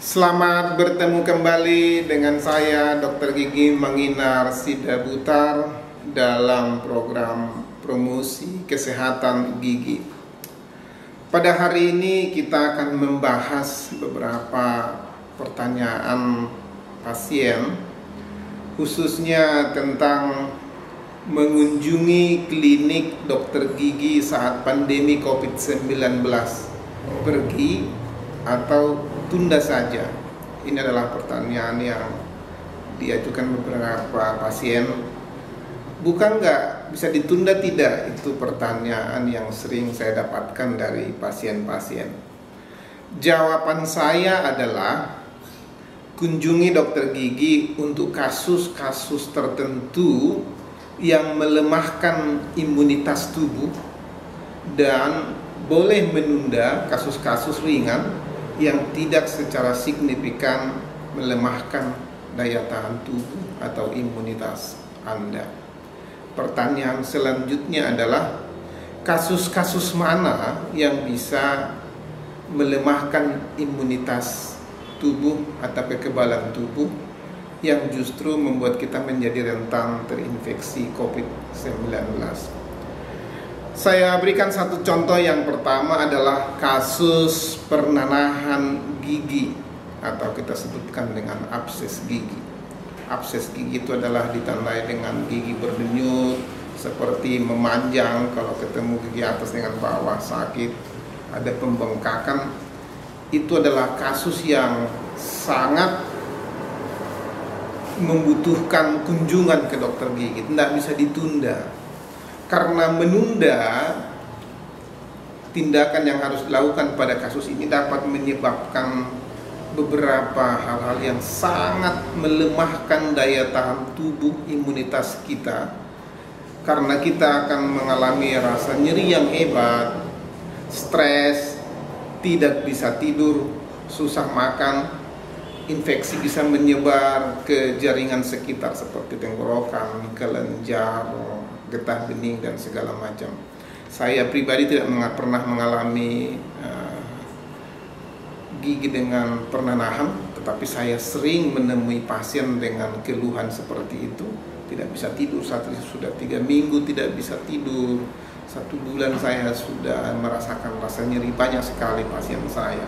Selamat bertemu kembali dengan saya Dr. Gigi Manginar Sidabutar dalam program promosi kesehatan gigi. Pada hari ini kita akan membahas beberapa pertanyaan pasien, khususnya tentang mengunjungi klinik dokter gigi saat pandemi COVID-19. Pergi atau tunda saja? Ini adalah pertanyaan yang diajukan beberapa pasien. Bukan nggak bisa ditunda, tidak? Itu pertanyaan yang sering saya dapatkan dari pasien-pasien. Jawaban saya adalah kunjungi dokter gigi untuk kasus-kasus tertentu yang melemahkan imunitas tubuh, dan boleh menunda kasus-kasus ringan yang tidak secara signifikan melemahkan daya tahan tubuh atau imunitas Anda. Pertanyaan selanjutnya adalah kasus-kasus mana yang bisa melemahkan imunitas tubuh atau kekebalan tubuh yang justru membuat kita menjadi rentan terinfeksi COVID-19. Saya berikan satu contoh. Yang pertama adalah kasus pernanahan gigi atau kita sebutkan dengan abses gigi. Abses gigi itu adalah ditandai dengan gigi berdenyut, seperti memanjang, kalau ketemu gigi atas dengan bawah sakit, ada pembengkakan. Itu adalah kasus yang sangat membutuhkan kunjungan ke dokter gigi, tidak bisa ditunda. Karena menunda tindakan yang harus dilakukan pada kasus ini dapat menyebabkan beberapa hal-hal yang sangat melemahkan daya tahan tubuh imunitas kita. Karena kita akan mengalami rasa nyeri yang hebat, stres, tidak bisa tidur, susah makan, infeksi bisa menyebar ke jaringan sekitar seperti tenggorokan, kelenjar, getah bening, dan segala macam. Saya pribadi tidak pernah mengalami gigi dengan pernanahan, tetapi saya sering menemui pasien dengan keluhan seperti itu. Tidak bisa tidur, sudah 3 minggu tidak bisa tidur. 1 bulan saya sudah merasakan rasa nyeri, banyak sekali pasien saya.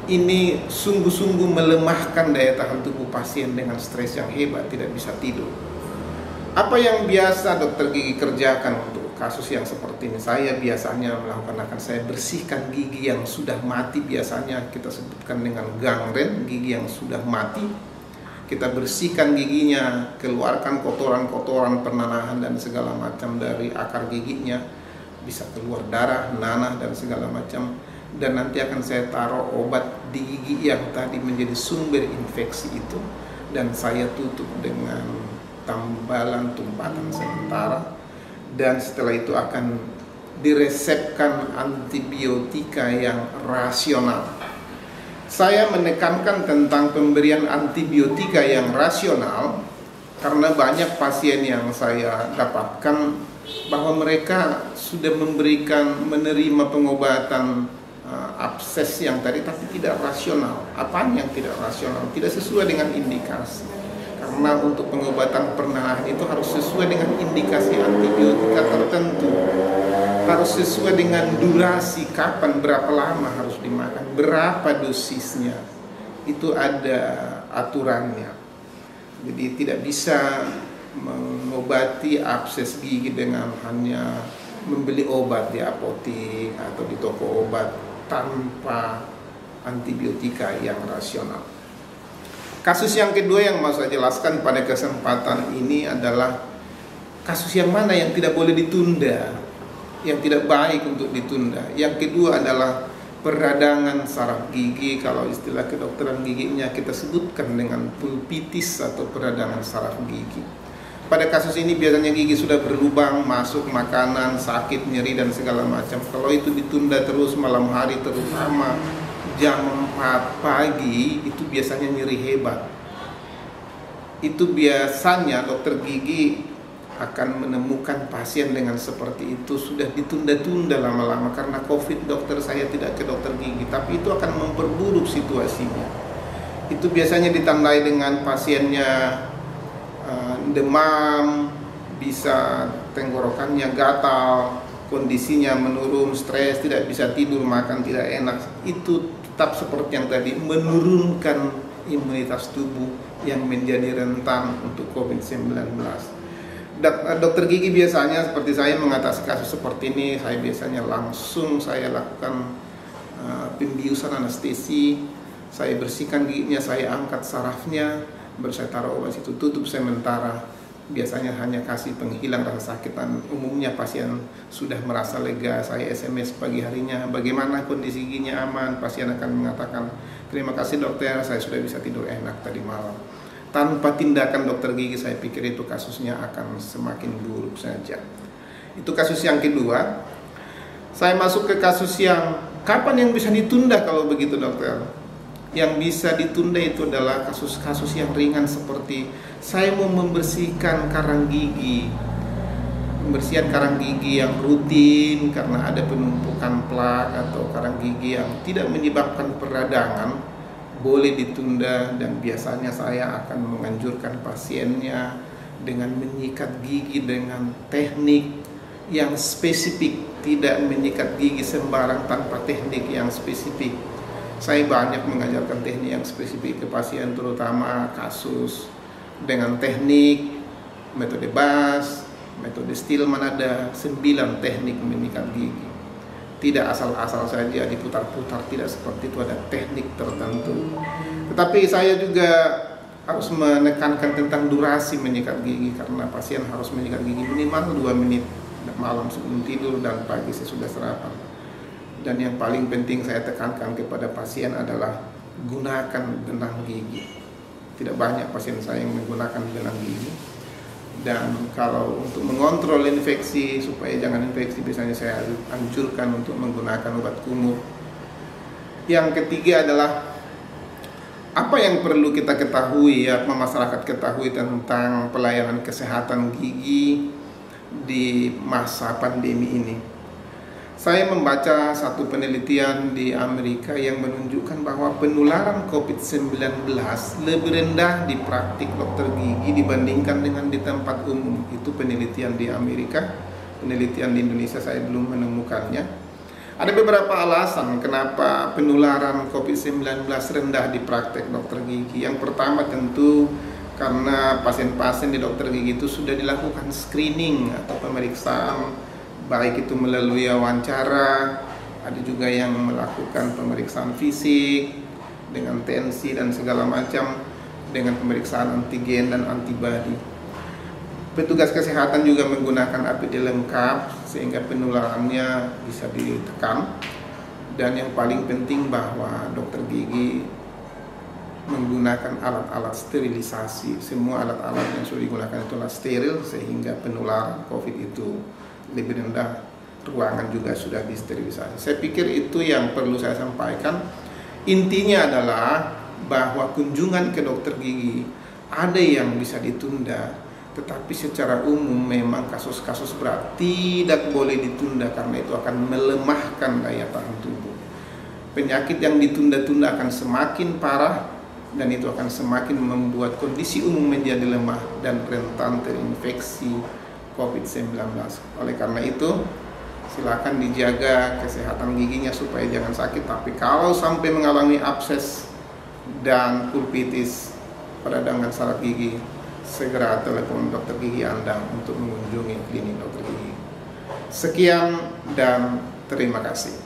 Ini sungguh-sungguh melemahkan daya tahan tubuh pasien dengan stres yang hebat, tidak bisa tidur. Apa yang biasa dokter gigi kerjakan untuk kasus yang seperti ini? Saya biasanya melakukan, saya bersihkan gigi yang sudah mati, biasanya kita sebutkan dengan gangren, gigi yang sudah mati. Kita bersihkan giginya, keluarkan kotoran-kotoran pernanahan dan segala macam dari akar giginya. Bisa keluar darah, nanah, dan segala macam. Dan nanti akan saya taruh obat di gigi yang tadi menjadi sumber infeksi itu, dan saya tutup dengan tambalan tumpatan sementara, dan setelah itu akan diresepkan antibiotika yang rasional. Saya menekankan tentang pemberian antibiotika yang rasional karena banyak pasien yang saya dapatkan bahwa mereka sudah menerima pengobatan abses yang tadi, tapi tidak rasional. Apaan yang tidak rasional? Tidak sesuai dengan indikasi. Karena untuk pengobatan pernanahan itu harus sesuai dengan indikasi antibiotika tertentu, harus sesuai dengan durasi, kapan, berapa lama harus dimakan, berapa dosisnya, itu ada aturannya. Jadi tidak bisa mengobati abses gigi dengan hanya membeli obat di apotek atau di toko obat tanpa antibiotika yang rasional. Kasus yang kedua yang mau saya jelaskan pada kesempatan ini adalah kasus yang mana yang tidak boleh ditunda, yang tidak baik untuk ditunda. Yang kedua adalah peradangan saraf gigi. Kalau istilah kedokteran giginya kita sebutkan dengan pulpitis atau peradangan saraf gigi. Pada kasus ini biasanya gigi sudah berlubang, masuk makanan, sakit, nyeri, dan segala macam. Kalau itu ditunda terus malam hari, terutama jam 4 pagi, itu biasanya nyeri hebat. Itu biasanya dokter gigi akan menemukan pasien dengan seperti itu sudah ditunda-tunda lama-lama karena COVID. Dokter saya tidak ke dokter gigi, tapi itu akan memperburuk situasinya. Itu biasanya ditandai dengan pasiennya demam, bisa tenggorokannya gatal, kondisinya menurun, stres, tidak bisa tidur, makan tidak enak. Itu tetap seperti yang tadi, menurunkan imunitas tubuh yang menjadi rentan untuk COVID-19. Dokter gigi biasanya seperti saya mengatasi kasus seperti ini, saya biasanya langsung lakukan pembiusan anestesi, saya bersihkan giginya, saya angkat sarafnya, baru saya taruh obat situ, tutup sementara. Biasanya hanya kasih penghilang rasa sakit, dan umumnya pasien sudah merasa lega. Saya SMS pagi harinya, bagaimana kondisi giginya, aman. Pasien akan mengatakan, terima kasih dokter, saya sudah bisa tidur enak tadi malam. Tanpa tindakan dokter gigi, saya pikir itu kasusnya akan semakin buruk saja. Itu kasus yang kedua. Saya masuk ke kasus yang kapan yang bisa ditunda kalau begitu dokter? Yang bisa ditunda itu adalah kasus-kasus yang ringan seperti saya mau membersihkan karang gigi. Pembersihan karang gigi yang rutin karena ada penumpukan plak atau karang gigi yang tidak menyebabkan peradangan, boleh ditunda, dan biasanya saya akan menganjurkan pasiennya dengan menyikat gigi dengan teknik yang spesifik, tidak menyikat gigi sembarang tanpa teknik yang spesifik. Saya banyak mengajarkan teknik yang spesifik ke pasien, terutama kasus dengan teknik metode Bas, metode Stillman, ada 9 teknik menyikat gigi. Tidak asal-asal saja diputar-putar, tidak seperti itu, ada teknik tertentu. Tetapi saya juga harus menekankan tentang durasi menyikat gigi, karena pasien harus menyikat gigi minimal 2 menit malam sebelum tidur dan pagi sesudah sarapan. Dan yang paling penting saya tekankan kepada pasien adalah gunakan benang gigi. Tidak banyak pasien saya yang menggunakan benang gigi. Dan kalau untuk mengontrol infeksi, supaya jangan infeksi, biasanya saya anjurkan untuk menggunakan obat kumur. Yang ketiga adalah apa yang perlu kita ketahui, ya, masyarakat ketahui tentang pelayanan kesehatan gigi di masa pandemi ini. Saya membaca satu penelitian di Amerika yang menunjukkan bahwa penularan COVID-19 lebih rendah di praktik dokter gigi dibandingkan dengan di tempat umum. Itu penelitian di Amerika. Penelitian di Indonesia saya belum menemukannya. Ada beberapa alasan kenapa penularan COVID-19 rendah di praktek dokter gigi. Yang pertama tentu karena pasien-pasien di dokter gigi itu sudah dilakukan screening atau pemeriksaan, baik itu melalui wawancara, ada juga yang melakukan pemeriksaan fisik dengan tensi dan segala macam, dengan pemeriksaan antigen dan antibodi. Petugas kesehatan juga menggunakan APD lengkap sehingga penularannya bisa ditekan. Dan yang paling penting bahwa dokter gigi menggunakan alat-alat sterilisasi. Semua alat-alat yang sudah digunakan itulah steril sehingga penularan COVID itu lebih rendah. Ruangan juga sudah disterilisasi. Saya pikir itu yang perlu saya sampaikan. Intinya adalah bahwa kunjungan ke dokter gigi ada yang bisa ditunda, tetapi secara umum memang kasus-kasus berat tidak boleh ditunda karena itu akan melemahkan daya tahan tubuh. Penyakit yang ditunda-tunda akan semakin parah dan itu akan semakin membuat kondisi umum menjadi lemah dan rentan terinfeksi COVID-19. Oleh karena itu, silakan dijaga kesehatan giginya supaya jangan sakit. Tapi kalau sampai mengalami abses dan pulpitis, peradangan saraf gigi, segera telepon dokter gigi Anda untuk mengunjungi klinik dokter gigi. Sekian dan terima kasih.